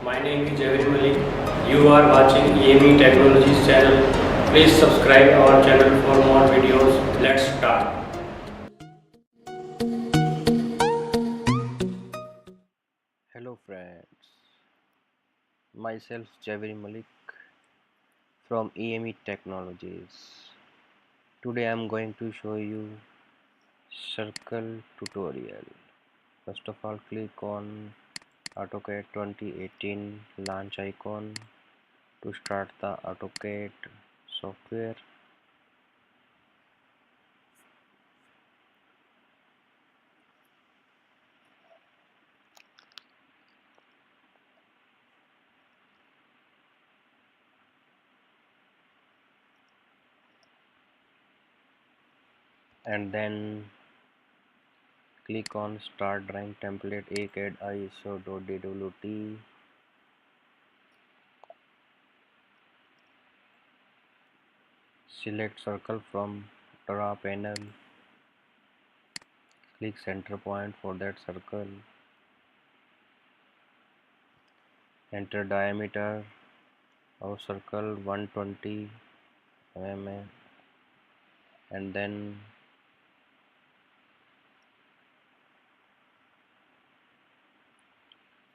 My name is Javed Malik. You are watching EME Technologies channel. Please subscribe our channel for more videos. Let's start. Hello friends, myself Javed Malik from EME Technologies. Today I am going to show you circle tutorial. First of all, click on AutoCAD 2018 launch icon to start the AutoCAD software. And then click on start drawing template AutoCAD ISO.DWT. Select circle from draw panel. Click center point for that circle. Enter diameter of circle 120 mm, and then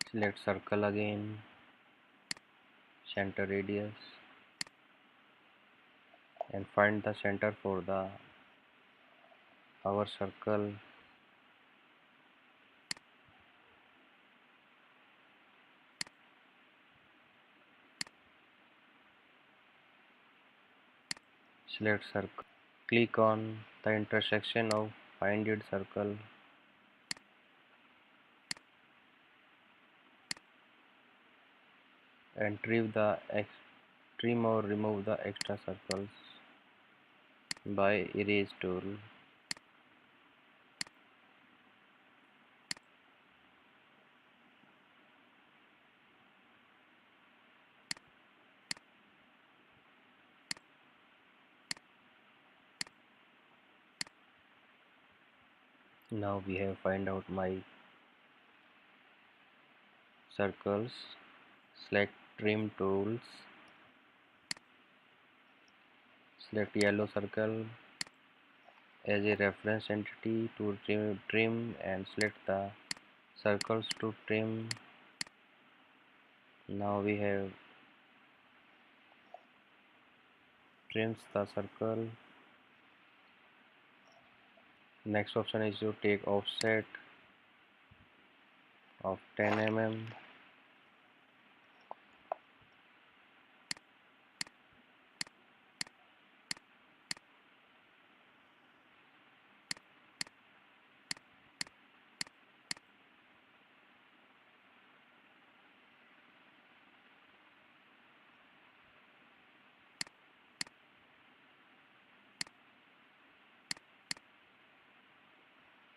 select circle again, center radius, and find the center for the our circle. Select circle. Click on the intersection of finded circle. And trim or remove the extra circles by erase tool. Now we have find out my circles. Select trim tools. Select yellow circle as a reference entity to trim and select the circles to trim. Now we have trims the circle. Next option is to take offset of 10 mm.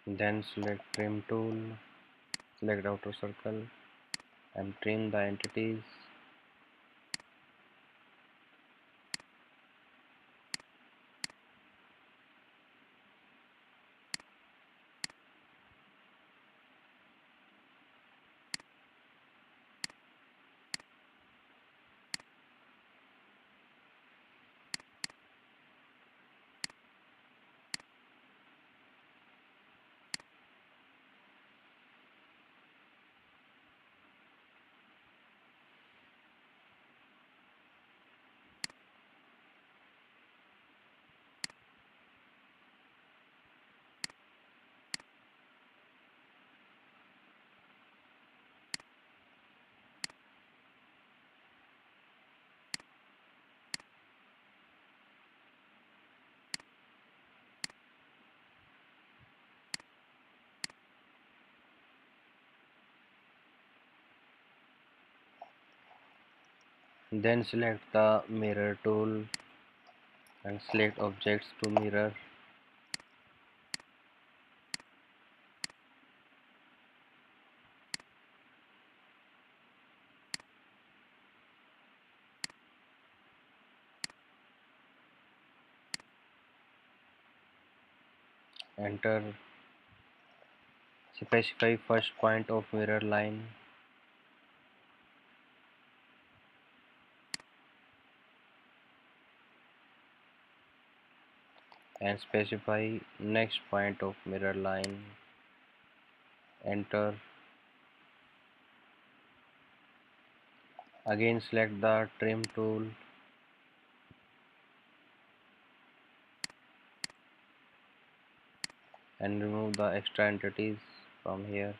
Then select trim tool, select outer circle and trim the entities. Then select the mirror tool and select objects to mirror. Enter. Specify first point of mirror line. and specify next point of mirror line. Enter. Again select the trim tool and remove the extra entities from here.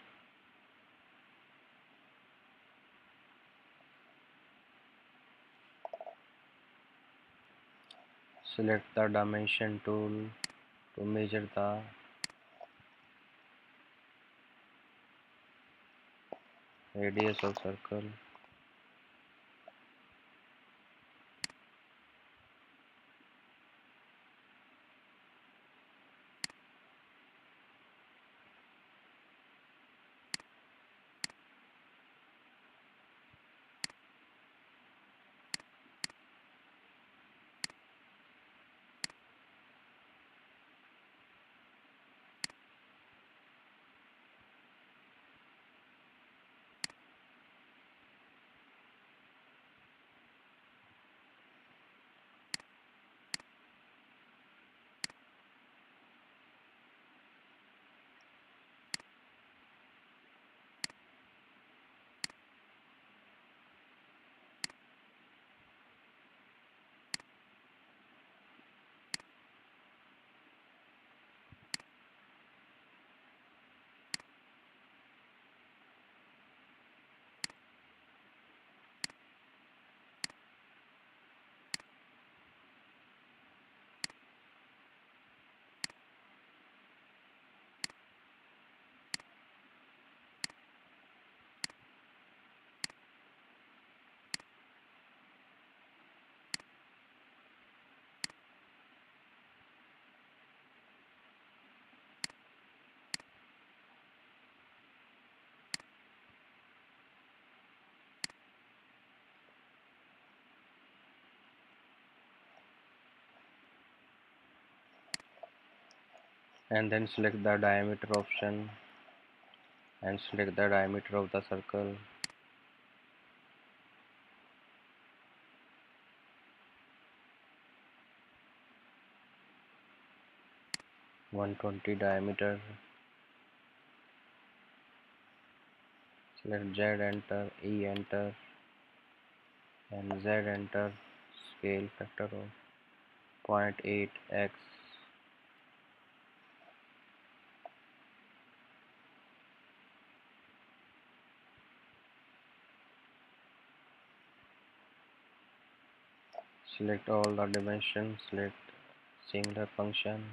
Select the dimension tool to measure the radius of circle. And then select the diameter option and select the diameter of the circle. (120) diameter. Select Z, enter, E, enter, and Z, enter. Scale factor of 0.8x. Select all the dimensions. Select singular function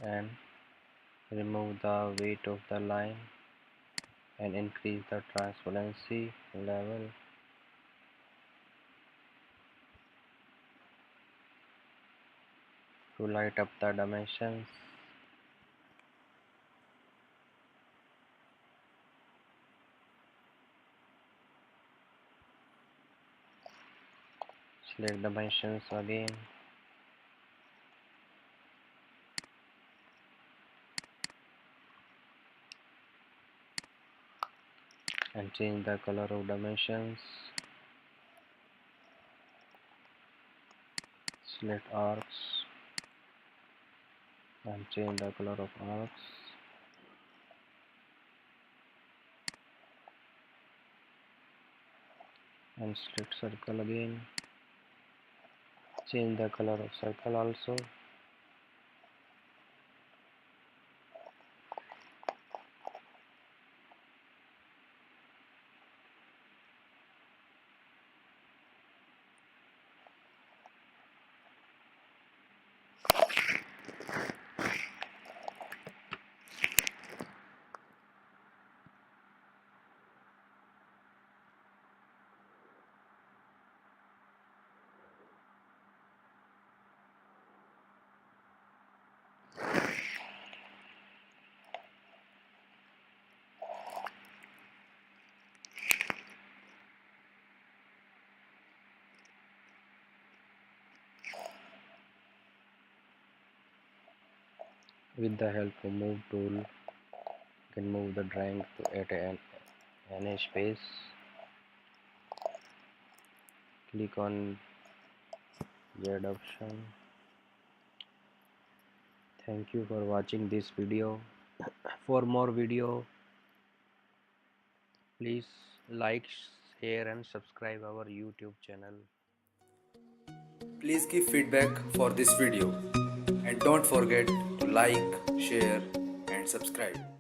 and remove the weight of the line and increase the transparency level to light up the dimensions. Select dimensions again and change the color of dimensions. Select arcs and change the color of arcs. And select circle again. Change the color of circle also. With the help of move tool, you can move the drawing to at an space. click on Z option. Thank you for watching this video. For more video, please like, share and subscribe our YouTube channel. Please give feedback for this video and don't forget to like, share and subscribe.